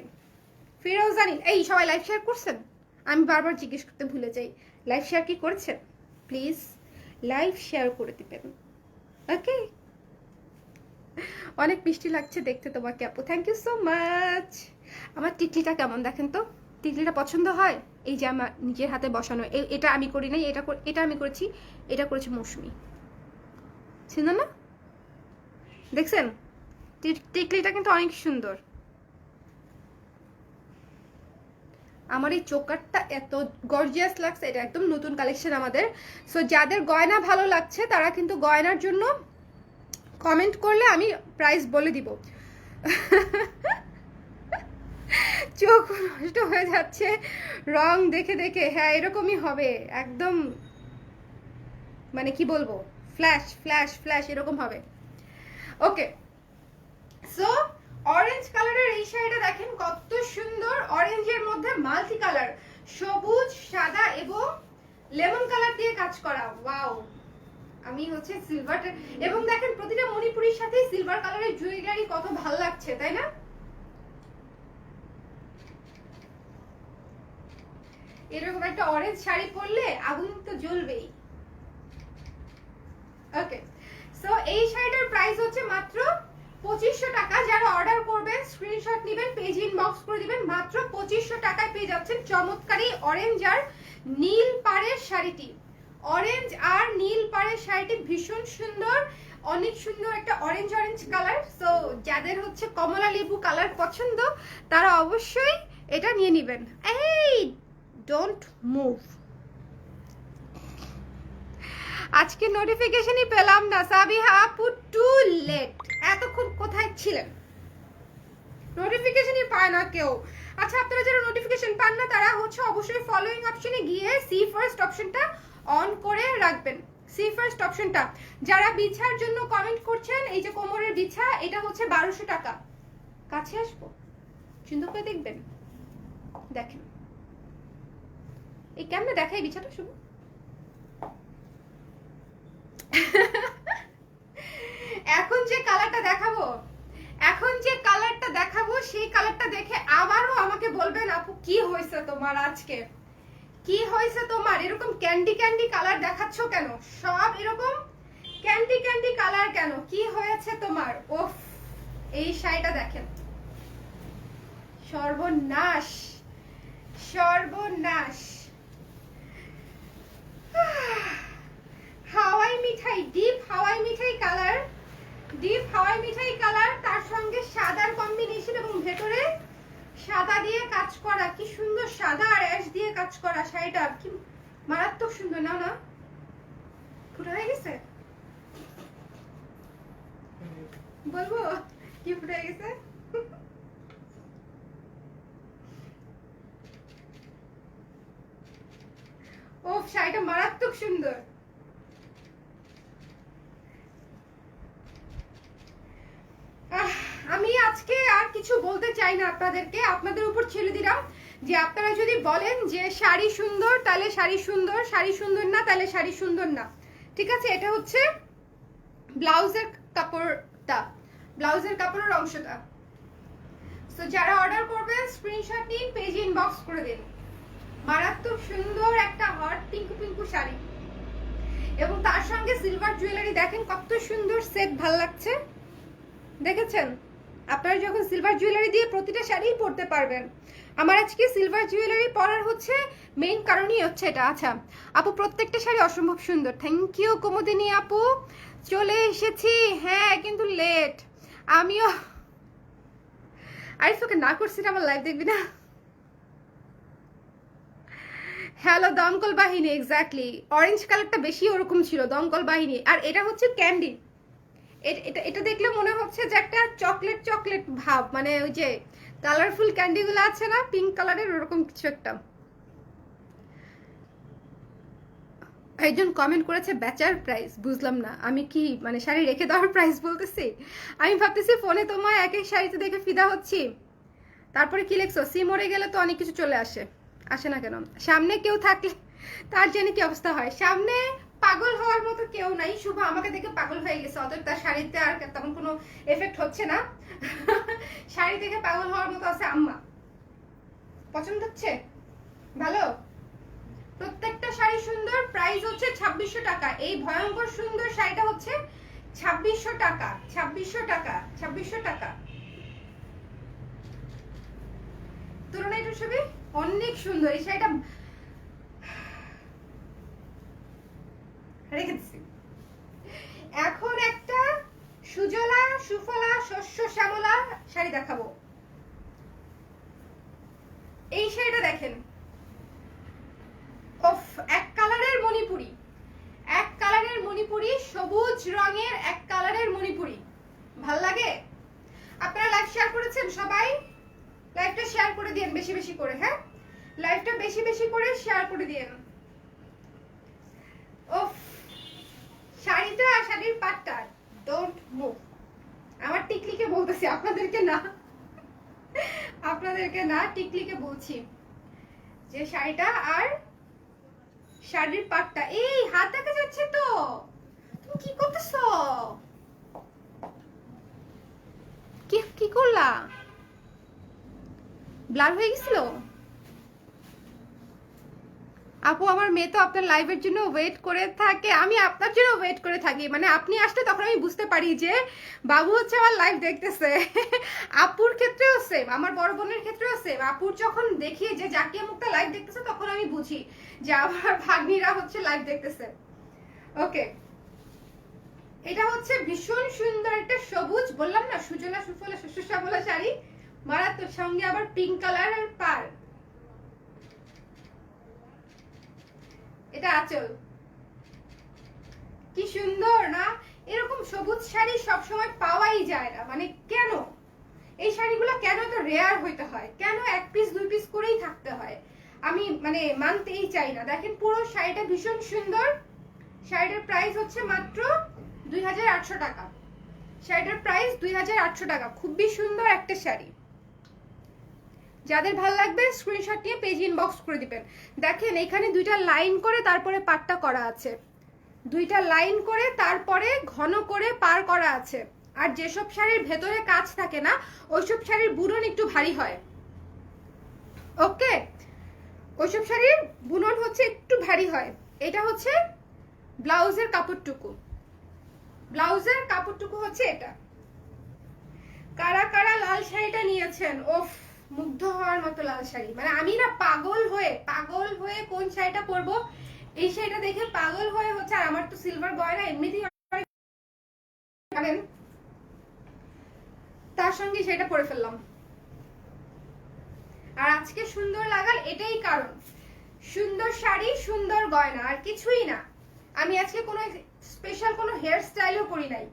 ফিরোজা নীল। এই সবাই লাইভ শেয়ার করছেন? আমি বারবার জিজ্ঞেস করতে ভুলে যাই, লাইভ শেয়ার কি করেছেন? প্লিজ লাইভ শেয়ার করে দিবেন, ওকে। অনেক মিষ্টি লাগছে দেখতে তোমাকে আপু, থ্যাংক ইউ সো মাচ। আমার টিকলিটা কেমন দেখেন তো? টিকলিটা পছন্দ হয়? এই যে আমার নিজের হাতে বসানো, এটা আমি করি নাই, এটা আমি করেছি, এটা করেছে মৌসুমি, ছিল না? দেখছেন টিকলিটা কিন্তু অনেক সুন্দর। আমার এই চোকারটা এত গর্জিয়াস লাগছে, এটা একদম নতুন কালেকশন আমাদের। সো যাদের গয়না ভালো লাগছে তারা কিন্তু গয়নার জন্য কমেন্ট করলে আমি প্রাইস বলে দিব। চোখ নষ্ট হয়ে যাচ্ছে রং দেখে দেখে। হ্যাঁ এরকমই হবে একদম, মানে কি বলবো, ফ্ল্যাশ ফ্ল্যাশ ফ্ল্যাশ এরকম হবে, ওকে। সো অরেঞ্জ কালারের এই শাড়িটা দেখেন কত সুন্দর, অরেঞ্জের মধ্যে মাল্টি কালার, সবুজ সাদা এবং লেমন কালার দিয়ে কাজ করা। ওয়াও, আমি হচ্ছে সিলভার, এবং দেখেন প্রতিটা মণিপুরির সাথে সিলভার কালারের জুয়েলারি কত ভালো লাগছে, তাই না? এরকম একটা অরেঞ্জ শাড়ি পরলে আগুন তো জ্বলবেই। ওকে, সো এই শাড়িটার প্রাইস হচ্ছে মাত্র 2500 টাকা। যারা অর্ডার করবেন স্ক্রিনশট নেবেন, পেজ ইনবক্স করে দিবেন, মাত্র 2500 টাকায় পেয়ে যাচ্ছেন চমৎকার এই অরেঞ্জ আর নীল পাড়ের শাড়িটি। অরেঞ্জ আর নীল পাড়ের শাড়িটি ভীষণ সুন্দর, অনেক সুন্দর একটা অরেঞ্জ অরেঞ্জ কালার। সো যাদের হচ্ছে কমলা লেবু কালার পছন্দ তারা অবশ্যই এটা নিয়ে নেবেন। এই ডোন্ট মুভ, আজকে নোটিফিকেশনই পেলাম না। সাবিহা আপু টু লেট, এতক্ষণ কোথায় ছিলেন? নোটিফিকেশনই পায় না কেউ। আচ্ছা, আপনারা যারা নোটিফিকেশন পান না তারা হচ্ছে অবশ্যই ফলোইং অপশনে গিয়ে সি ফার্স্ট অপশনটা অন করে রাখবেন। সি ফার্স্ট অপশনটা, যারা বিছার জন্য কমেন্ট করছেন, এই যে কোমরের বিছা, এটা হচ্ছে 1200 টাকা। কাছে আসবো, সুন্দর করে দেখবেন। দেখেন এই কেমনে দেখাই বিছাটা শুধু। এখন যে কালারটা দেখাবো, এখন যে কালারটা দেখাবো সেই কালারটা দেখে আবারও আমাকে বলবেন আপু কি হয়েছে তোমার, আজকে কি হয়েছে তোমার, এরকম ক্যান্ডি ক্যান্ডি কালার দেখাচ্ছ কেন, সব এরকম ক্যান্ডি ক্যান্ডি কালার কেন, কি হয়েছে তোমার? ওফ, এই শাড়িটা দেখেন, সর্বনাশ সর্বনাশ। হাওয়াই মিঠাই, ডিপ হাওয়াই মিঠাই কালার, ডিপ হাওয়াই মিঠাই কালার, তার সঙ্গে সাদার কম্বিনেশন এবং ভেতরে সাদা দিয়ে কাজ করা। কি সুন্দর, সাদা আর অ্যাশ দিয়ে কাজ করা শাড়িটা, কি মারাত্মক সুন্দর। না না ফুটা হয়ে গেছে, বলবো কি ফুটা হয়ে গেছে? ও শাড়িটা মারাত্মক সুন্দর। আমি আজকে আর কিছু বলতে চাই না আপনাদেরকে, আপনাদের উপর ছেড়ে দিলাম যে আপনারা যদি বলেন যে শাড়ি সুন্দর তাহলে শাড়ি সুন্দর, শাড়ি সুন্দর না তাহলে শাড়ি সুন্দর না, ঠিক আছে? এটা হচ্ছে ব্লাউজের কাপড়টা, ব্লাউজের কাপড়ের অংশটা। তো যারা অর্ডার করবেন স্ক্রিনশট নিন, পেজ ইনবক্স করে দিন। মারাত্মক সুন্দর একটা হট পিঙ্কু পিঙ্কু শাড়ি এবং তার সঙ্গে সিলভার জুয়েলারি। দেখেন কত সুন্দর সেট, ভাল লাগছে। দেখেছেন, আপনারা যখন সিলভার জুয়েলারি দিয়ে প্রতিটা শাড়ি পরতে পারবেন। আমার আজকে সিলভার জুয়েলারি পরার হচ্ছে মেইন কারণই হচ্ছে এটা। আচ্ছা আপু, প্রত্যেকটা শাড়ি অসম্ভব সুন্দর। থ্যাংক ইউ কুমুদিনী আপু, চলে এসেছি। হ্যাঁ কিন্তু লেট, আমিও। আরে তোকে না করছি না, আমার লাইভ দেখবি না? হ্যালো দমকল বাহিনী, এক্স্যাক্টলি অরেঞ্জ কালারটা বেশি ওরকম ছিল, দমকল বাহিনী। আর এটা হচ্ছে ক্যান্ডি, এটা এটা দেখলে মনে হচ্ছে যে একটা চকলেট চকলেট ভাব, মানে ওই যে কালারফুল ক্যান্ডিগুলো আছে না পিঙ্ক কালারের, ওরকম কিছু একটা। একজন কমেন্ট করেছে বেচার প্রাইস, বুঝলাম না। আমি কি মানে শাড়ি রেখে দেওয়ার প্রাইস বলতেছি? আমি ভাবতেছি ফোনে তোমার এক এক শাড়িতে দেখে ফিদা হচ্ছি। তারপরে কি লেখছো? সি মরে গেলে তো অনেক কিছু চলে আসে, আসে না কেন? সামনে কেউ থাকলে তার জন্য কি অবস্থা হয়। সামনে পাগল হওয়ার মতো কেউ নাই, শুভ আমাকে দেখে পাগল হয়ে গেছে, অতএব তার শাড়িতে আর তেমন কোনো এফেক্ট হচ্ছে না। শাড়ি দেখে পাগল হওয়ার মতো আছে আম্মা। পছন্দ হচ্ছে? ভালো, প্রত্যেকটা শাড়ি সুন্দর। প্রাইস হচ্ছে 2600 টাকা। এই ভয়ঙ্কর সুন্দর শাড়িটা হচ্ছে 2600 টাকা, 2600 টাকা, 2600 টাকা। তুলনায় এটা ছবি অনেক সুন্দর। এই শাড়িটা রেখে দিচ্ছি। এখন একটা সুজলা সুফলা শস্য শ্যামলা শাড়ি দেখাবো। এই শাড়িটা দেখেন, ওফ, এক কালারের মণিপুরি, এক কালারের মণিপুরি, সবুজ রঙের এক কালারের মণিপুরি। ভাল লাগে? আপনারা লাইভ শেয়ার করেছেন সবাই? লাইভটা শেয়ার করে দিন বেশি বেশি করে। হ্যাঁ, লাইভটা বেশি বেশি করে শেয়ার করে দিন। ওফ, শাড়িটা, শাড়ির পাটটা, ডোন্ট মুভ। আমার টিকলিকে বলতেছি, আপনাদেরকে না, আপনাদেরকে না, টিকলিকে বলছি যে শাড়িটা আর শাড়ির পাটটা। এই হাত দেখা যাচ্ছে তো, কি করতেছ? কি কি করলা? ব্লার হয়ে গেছিল? আপু আমার মেয়ে তো আপনার লাইভের জন্য ওয়েট করে থাকে, আমি আপনার জন্য ওয়েট করে থাকি, মানে আপনি আসলে তখন আমি বুঝতে পারি যে বাবু হচ্ছে আমার লাইভ দেখতেছে। আপুর ক্ষেত্রেও সেম, আমার বড় বোনের ক্ষেত্রেও সেম। আপুর যখন দেখি যে জাকিয়া মুক্তা লাইভ দেখতেছে তখন আমি বুঝি যে আমার ভাগ্নিরা হচ্ছে লাইভ দেখতেছে। ওকে, এটা হচ্ছে ভীষণ সুন্দর একটা সবুজ, বললাম না সুজলা সুফলা সুশ্যামলা শাড়ি, মারাত্মক, সঙ্গে আবার পিঙ্ক কালারের পার। এটা আঁচল, কি সুন্দর না? এরকম সবুজ শাড়ি সবসময় পাওয়াই যায় না, মানে কেন এই শাড়িগুলো কেন এত রেয়ার হইতে হয়, কেন এক পিস দুই পিস করেই থাকতে হয়, আমি মানে মানতেই চাই না। দেখেন পুরো শাড়িটা ভীষণ সুন্দর। শাড়িটার প্রাইস হচ্ছে মাত্র 2800 টাকা। শাড়িটার প্রাইস 2800 টাকা। খুবই সুন্দর একটা শাড়ি, যাদের ভালো লাগবে স্ক্রিনশট নিয়ে পেজ ইনবক্স করে দিবেন। দেখেন এখানে দুইটা লাইন করে তারপরে পাটটা করা আছে, দুইটা লাইন করে তারপরে ঘন করে পার করা আছে। আর যেসব শাড়ির ভেতরে কাজ থাকে না ওইসব শাড়ির বুনন একটু ভারী হয়। ওকে, ওইসব শাড়ির বুনন হচ্ছে একটু ভারী হয়। এটা হচ্ছে ব্লাউজের কাপড়টুকু, ব্লাউজের কাপড়টুকু হচ্ছে এটা। কারা কারা লাল শাড়িটা নিয়েছেন? ওফ, মুগ্ধ হওয়ার মতো লাল শাড়ি, মানে আমি না পাগল হয়ে কোন শাড়িটা পরবো এই শাড়িটা দেখে পাগল হয়ে হচ্ছে। আর আমার তো সিলভার গয়না এমনিতেই জানেন, তার সঙ্গে সেটা পরে ফেললাম। আর আজকে সুন্দর লাগার এটাই কারণ, সুন্দর শাড়ি সুন্দর গয়না, আর কিছুই না। আমি আজকে কোনো স্পেশাল কোনো হেয়ার স্টাইলও করি নাই,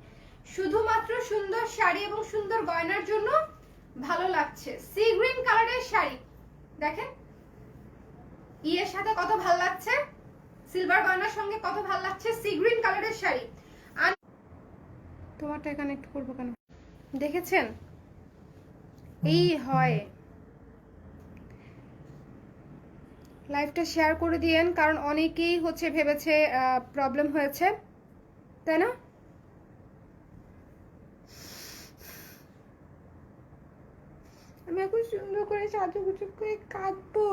শুধুমাত্র সুন্দর শাড়ি এবং সুন্দর গয়নার জন্য ভালো লাগছে। সি গ্রিন কালারের শাড়ি দেখেন, ইয়ের সাথে কত ভালো লাগছে, সিলভার গয়নার সঙ্গে কত ভালো লাগছে। সি গ্রিন কালারের শাড়ি। তোমারটা এখানে একটু করবো কেন দেখেছেন? এই হয়, লাইভটা শেয়ার করে দিয়েন, কারণ অনেকেই হচ্ছে ভেবেছে প্রবলেম হয়েছে, তাই না? আমি এখন সুন্দর করে সাজুগুজু করে কাটবো।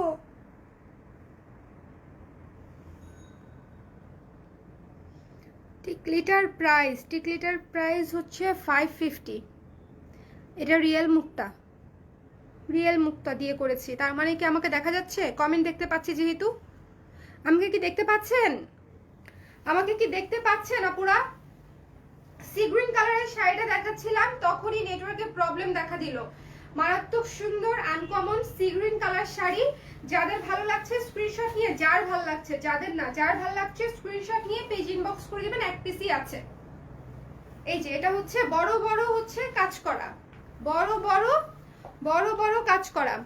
টিকলিটার প্রাইস হচ্ছে 550। এটা রিয়েল মুক্তা দিয়ে করেছি, তার মানে কি আমাকে দেখা যাচ্ছে? কমেন্ট দেখতে পাচ্ছি যেহেতু, আমাকে কি দেখতে পাচ্ছেন? আপুরা? সি গ্রিন কালারের শাড়িটা দেখাচ্ছিলাম তখনই নেটওয়ার্কের প্রবলেম দেখা দিল। মারাত্মক সুন্দর uncommon sea green colour sari, যাদের ভালো লাগছে স্ক্রিনশট নিয়ে, যার ভালো লাগছে, যাদের না, যার ভালো লাগছে স্ক্রিনশট নিয়ে পেজ ইনবক্স করে দিবেন। এক পিসই আছে। এই যে এটা হচ্ছে বড় বড় হচ্ছে কাজ করা, বড় বড় কাজ করা,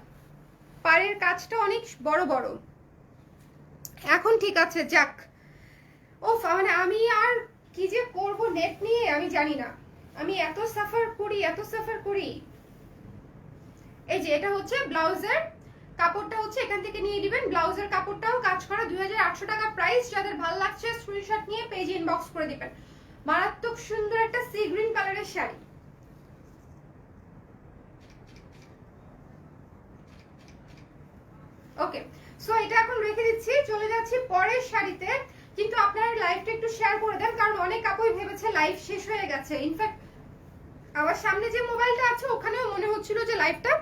পাড়ের কাজটা অনেক বড় বড়। এখন ঠিক আছে, যাক। ওফ, মানে আমি আর কি যে করব নেট নিয়ে আমি জানি না, আমি এত সাফার করি। এই যে এটা হচ্ছে ব্লাউজের কাপড়টা, হচ্ছে এখান থেকে নিয়ে নেবেন। ব্লাউজের কাপড়টাও কাজ করা, 2800 টাকা প্রাইস। যাদের ভালো লাগছে স্ক্রিনশট নিয়ে পেজ ইনবক্স করে দিবেন। মারাত্মক সুন্দর একটা সি গ্রিন কালারের শাড়ি। ওকে, সো এটা এখন রেখে দিচ্ছি, চলে যাচ্ছি পরের শাড়িতে। কিন্তু আপনারা লাইভটা একটু শেয়ার করে দেন, কারণ অনেক আপুই ভেবেছে লাইভ শেষ হয়ে গেছে। ইনফ্যাক্ট আমার সামনে যে মোবাইলটা আছে ওখানেও মনে হচ্ছিল যে লাইভটা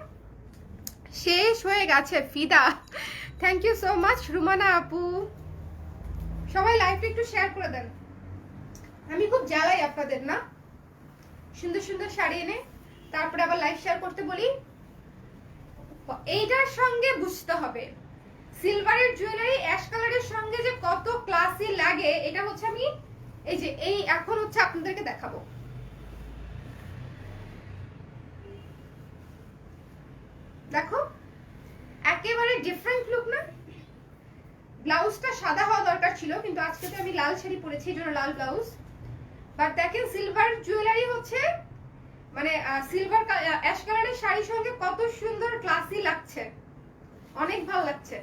শেষ হয়ে গেছে। Fida, thank you so much. Rumana আপু, সবাই লাইভটা একটু শেয়ার করে দেন। আমি খুব জ্বালাই আপনাদের না, সুন্দর সুন্দর শাড়ি এনে তারপরে আবার লাইভ শেয়ার করতে বলি। এইটার সঙ্গে বুঝতে হবে সিলভারের জুয়েলারি অ্যাশ কালারের সঙ্গে যে কত ক্লাসি লাগে। এটা হচ্ছে আমি এই যে এই এখন হচ্ছে আপনাদেরকে দেখাবো। দেখো একেবারে ডিফারেন্ট লুক না? ব্লাউজটা সাদা হওয়া দরকার ছিল, কিন্তু আজকে তো আমি লাল শাড়ি পরেছি, এই জন্য লাল ব্লাউজ। বাট দেখেন সিলভার জুয়েলারি হচ্ছে মানে সিলভার অ্যাশ কালারের শাড়ির সঙ্গে কত সুন্দর ক্লাসি লাগছে, অনেক ভালো লাগছে।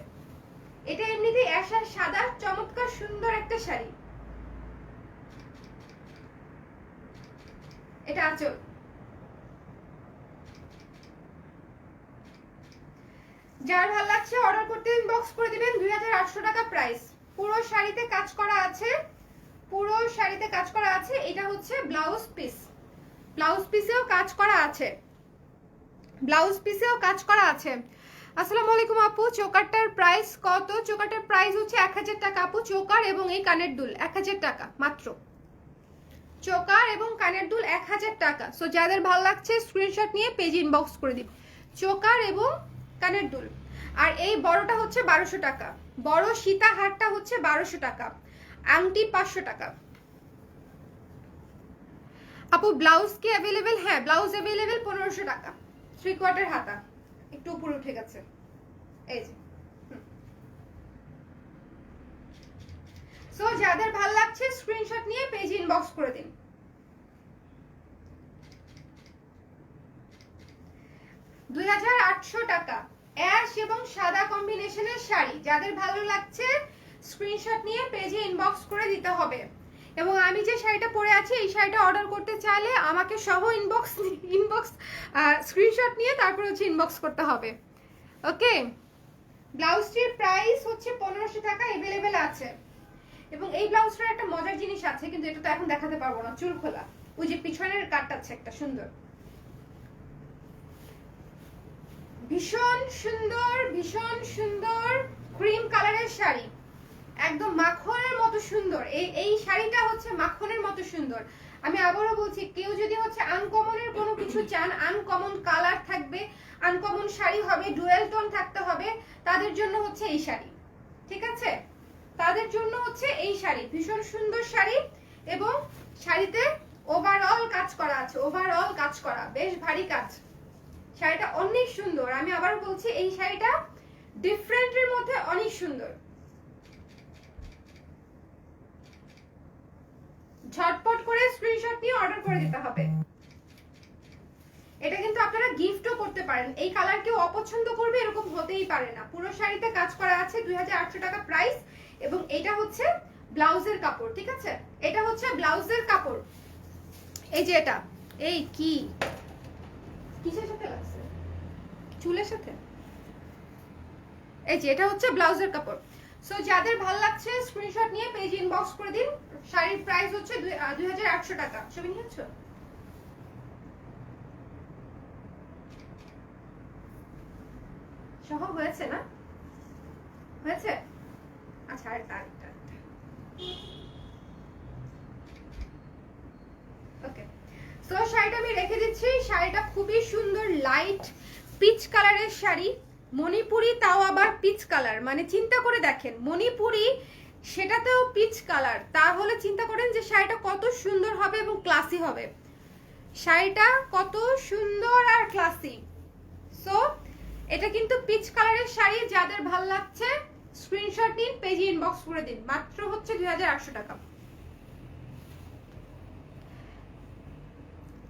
এটা এমনিতেই অ্যাশ আর সাদা চমৎকার সুন্দর একটা শাড়ি। এটা আঁচল। যার ভালো লাগছে অর্ডার করতে ইনবক্স করে দিবেন। 2800 টাকা প্রাইস। পুরো শাড়িতে কাজ করা আছে, পুরো শাড়িতে কাজ করা আছে। এটা হচ্ছে ব্লাউজ পিস, ব্লাউজ পিসেও কাজ করা আছে, ব্লাউজ পিসেও কাজ করা আছে। আসসালামু আলাইকুম আপু, চোকারটার প্রাইস কত? চোকারটার প্রাইস হচ্ছে 1000 টাকা আপু। চোকার এবং এই কানের দুল 1000 টাকা মাত্র। চোকার এবং কানের দুল 1000 টাকা। সো যাদের ভালো লাগছে স্ক্রিনশট নিয়ে পেজ ইনবক্স করে দিন। চোকার এবং কানের দুল। আর এই বড়টা হচ্ছে 1200 টাকা, বড় সীতা হারটা হচ্ছে 1200 টাকা, আংটি 500 টাকা। আপু ব্লাউজ কি অ্যাভেলেবেল? হ্যাঁ ব্লাউজ অ্যাভেলেবেল 1500 টাকা। 3/4 হাতা, একটু উপরে উঠে গেছে এই যে। সো যাদের ভালো লাগছে স্ক্রিনশট নিয়ে পেজ ইনবক্স করে দিন। $2800 টাকা, অ্যাশ এবং সাদা কম্বিনেশনের শাড়ি। যাদের ভালো লাগছে স্ক্রিনশট নিয়ে পেজে ইনবক্স করে দিতে হবে। এবং আমি যে শাড়িটা পরে আছি এই শাড়িটা অর্ডার করতে চাইলে আমাকে সহ ইনবক্স স্ক্রিনশট নিয়ে তারপর হচ্ছে ইনবক্স করতে হবে। ওকে, ব্লাউজটির প্রাইস হচ্ছে 1500 টাকা, অ্যাভেলেবেল আছে। এবং এই ব্লাউজটার একটা মজার জিনিস আছে, কিন্তু এটা তো এখন দেখাতে পারবো না, চুল খোলা। ওই যে পিছনের কাটটা আছে একটা সুন্দর, ভীষণ সুন্দর, ভীষণ সুন্দর ক্রিম কালারের শাড়ি, একদম মাখনের মতো সুন্দর। এই শাড়িটা হচ্ছে মাখনের মতো সুন্দর। আমি আবারও বলছি, কেউ যদি হচ্ছে আনকমনের কোনো কিছু চান, আনকমন কালার থাকবে, আনকমন শাড়ি হবে, ডুয়েল টোন থাকতে হবে, তাদের জন্য হচ্ছে এই শাড়ি। ঠিক আছে, তাদের জন্য হচ্ছে এই শাড়ি। ভীষণ সুন্দর শাড়ি এবং শাড়িতে ওভারঅল কাজ করা আছে, ওভারঅল কাজ করা, বেশ ভারী কাজ। শাড়িটা অনেক সুন্দর। আমি আবার বলছি এই শাড়িটা ডিফারেন্টের মধ্যে অনেক সুন্দর। ঝটপট করে স্ক্রিনশট নিয়ে অর্ডার করে দিতে হবে। এটা কিন্তু আপনারা গিফটও করতে পারেন। এই কালার কেউ অপছন্দ করবে এরকম হতেই পারে না। পুরো শাড়িতে কাজ করা আছে, 2800 টাকা প্রাইস। এবং এটা হচ্ছে ব্লাউজের কাপড়। ঠিক আছে, এটা হচ্ছে ব্লাউজের কাপড়। এই যে এটা, এই কি কিসের সাথে লাগছে? চুলের সাথে। এই যে এটা হচ্ছে ব্লাউজের কাপড়। সো যাদের ভালো লাগছে স্ক্রিনশট নিয়ে পেজ ইনবক্স করে দিন। শাড়ির প্রাইস হচ্ছে 2800 টাকা। ছবি নিয়েছো? সহ হয়েছে না? হয়েছে? আচ্ছা, আরেকটা। ওকে, সো শাড়িটা আমি রেখে দিচ্ছি। শাড়িটা খুবই সুন্দর, লাইট পিচ কালারের শাড়ি, মণিপুরি, তাও আবার পিচ কালার। মানে চিন্তা করে দেখেন, মণিপুরি সেটাতেও পিচ কালার, তাহলে চিন্তা করেন যে শাড়িটা কত সুন্দর হবে এবং ক্লাসি হবে। শাড়িটা কত সুন্দর আর ক্লাসি। সো এটা কিন্তু পিচ কালারের শাড়ি। যাদের ভালো লাগছে স্ক্রিনশট নিন, পেজে ইনবক্স করে দিন। মাত্র হচ্ছে 2800 টাকা।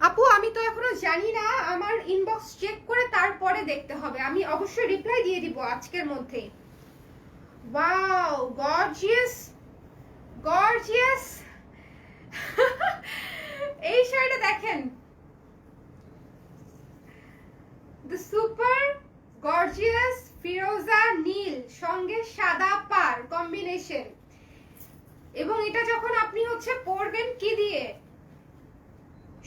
আপু আমি তো এখনো জানি না, আমার ইনবক্স চেক করে তারপরে দেখতে হবে। আমি অবশ্যই রিপ্লাই দিয়ে দিব আজকের মধ্যেই। Wow, gorgeous, gorgeous. এই শাড়িটা দেখেন, দ্য সুপার গর্জিয়াস ফিরোজা নীল সঙ্গে সাদা পার কম্বিনেশন। এবং এটা যখন আপনি হচ্ছে পরবেন কি দিয়ে,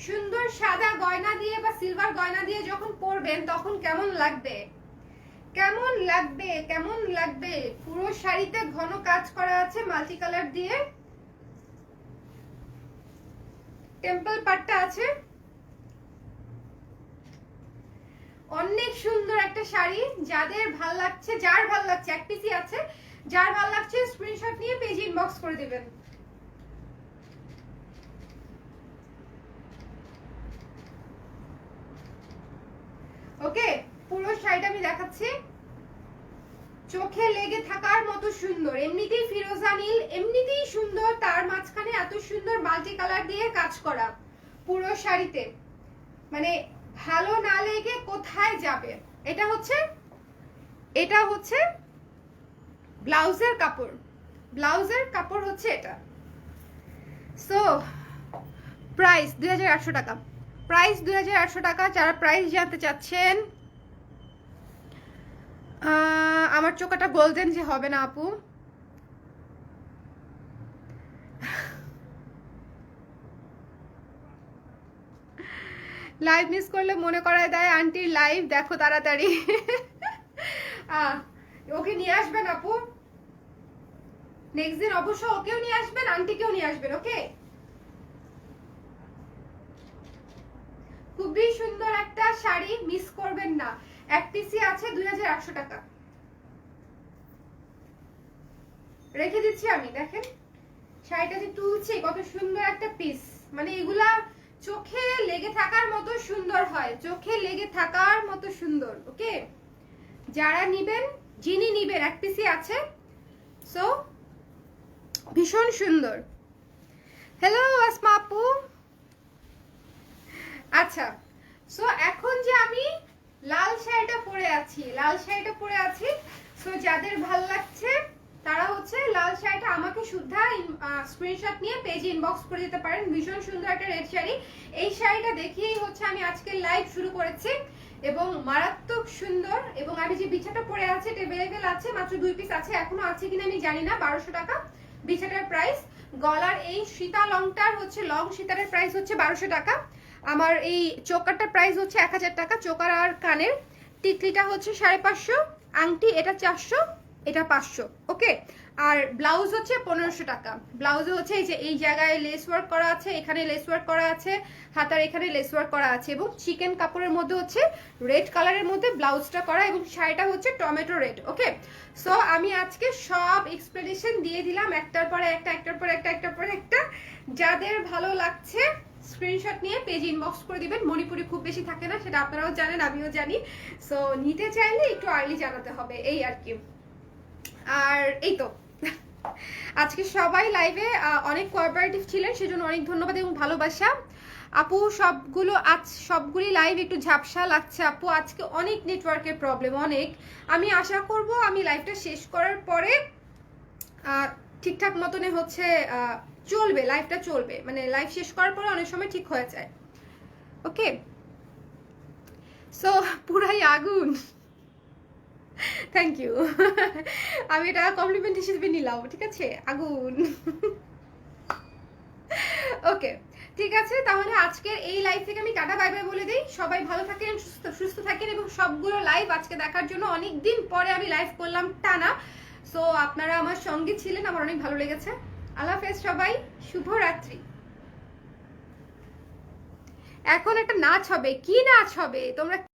সুন্দর সাদা গয়না দিয়ে বা সিলভার গয়না দিয়ে যখন পরবেন তখন কেমন লাগবে, কেমন লাগবে, কেমন লাগবে। পুরো শাড়িতে ঘন কাজ করা আছে মাল্টি কালার দিয়ে, টেম্পল পাটটা আছে। অনেক সুন্দর একটা শাড়ি। যাদের ভাল লাগছে, যার ভাল লাগছে, এক পিসই আছে, যার ভাল লাগছে স্ক্রিনশট নিয়ে পেজ ইনবক্স করে দিবেন। ওকে, পুরো শাড়িটা আমি দেখাচ্ছি। চোখে লেগে থাকার মতো সুন্দর। এমনিতেই ফিরোজা নীল, এমনিতেই সুন্দর, তার মাঝখানে এত সুন্দর মাল্টি কালার দিয়ে কাজ করা পুরো শাড়িতে। মানে ভালো না লেগে কোথায় যাবে। এটা হচ্ছে ব্লাউজের কাপড়। ব্লাউজের কাপড় হচ্ছে এটা। সো প্রাইস 2800 টাকা। প্রাইস 2800 টাকা। যারা প্রাইস জানতে চাচ্ছেন, আমার চোকাটা গোল্ডেন যে হবে না আপু। লাইভ মিস করলে মনে করায় দেয় আন্টির লাইভ দেখো তাড়াতাড়ি। ওকে নিয়ে আসবেন আপু, নেক্সট দিন অবশ্য ওকেও নিয়ে আসবেন, আন্টিকেও নিয়ে আসবেন। ওকে, খুবই সুন্দর একটা শাড়ি, মিস করবেন না। এক পিসি আছে 2800 টাকা, রেখে দিচ্ছি আমি। দেখেন শাড়িটা যে তুলছে, কত সুন্দর একটা পিস, মানে এগুলা চোখে লেগে থাকার মতো সুন্দর হয়, চোখে লেগে থাকার মতো সুন্দর। ওকে, যারা নিবেন, যিনি নিবেন, এক পিসি আছে, সো ভীষণ সুন্দর। হ্যালো আসমা আপু। আচ্ছা, সো এখন যে আমি লাল শাড়িটা পরে আছি, লাল শাড়িটা পরে আছি, সো যাদের ভাল লাগছে তারা হচ্ছে লাল শাড়িটা আমাকে শুদ্ধা স্ক্রিনশট নিয়ে পেজে ইনবক্স করে দিতে পারেন। ভীষণ সুন্দর একটা রেড শাড়ি, এই শাড়িটা দেখিয়েই হচ্ছে আমি আজকে লাইভ শুরু করেছি এবং মারাত্মক সুন্দর। এবং আমি যে বিছাটা পরে আছি এটা অ্যাভেলেবেল আছে, মাত্র 2 পিস আছে, এখনো আছে কিনা আমি জানি না। 1200 টাকা বিছাটার প্রাইস। গলার এই সীতা লংটার হচ্ছে, লং সীতারের প্রাইস হচ্ছে 1200 টাকা। আমার এই চোকারটার প্রাইস হচ্ছে 1000 টাকা। চোকার আর কানের টিকলিটা হচ্ছে 550, আংটি এটা 400, এটা 500। ওকে, আর ব্লাউজ হচ্ছে 1500 টাকা। ব্লাউজে হচ্ছে এই যে এই জায়গায় লেস ওয়ার্ক করা আছে, এখানে লেস ওয়ার্ক করা আছে, হাতার এখানে লেস ওয়ার্ক করা আছে, এবং চিকেন কাপড়ের মধ্যে হচ্ছে রেড কালারের মধ্যে ব্লাউজটা করা, এবং শাড়িটা হচ্ছে টমেটো রেড। ওকে, সো আমি আজকে সব এক্সপ্লেনেশন দিয়ে দিলাম, একটার পরে একটা, একটার পরে একটা, একটার পরে একটা। যাদের ভালো লাগছে স্ক্রিনশট নিয়ে পেজ ইনবক্স করে দিবেন। মণিপুরি খুব বেশি থাকে না, সেটা আপনারাও জানেন, আমিও জানি। সো নিতে চাইলে একটু আর্লি জানাতে হবে, এই আর কি। আর এই তো আজকে সবাই লাইভে অনেক কোঅপারেটিভ ছিলেন, সেজন্য অনেক ধন্যবাদ এবং ভালোবাসা। আপু সবগুলি লাইভ একটু ঝাপসা লাগছে আপু, আজকে অনেক নেটওয়ার্কের প্রবলেম, অনেক। আমি আশা করব আমি লাইভটা শেষ করার পরে ঠিকঠাক মতনে হচ্ছে চলবে, লাইভটা চলবে, মানে লাইভ শেষ করার পরে অনেক সময় ঠিক হয়ে যায়। ওকে, সো পুরাই আগুন। Thank you. আমি এটা কমপ্লিমেন্ট হিসেবে নিলাম, ঠিক আছে, আগুন। ওকে, ঠিক আছে, তাহলে আজকের এই লাইভ থেকে আমি টাটা বাই বাই বলে দিই। সবাই ভালো থাকেন, সুস্থ থাকেন, এবং সবগুলো লাইভ আজকে দেখার জন্য অনেক দিন পরে আমি লাইভ করলাম টানা। সো আপনারা আমার সঙ্গে ছিলেন, আমার অনেক ভালো লেগেছে। আল্লাহ হাফেজ সবাই, শুভরাত্রি। এখন একটা নাচ হবে, কি নাচ হবে তোমরা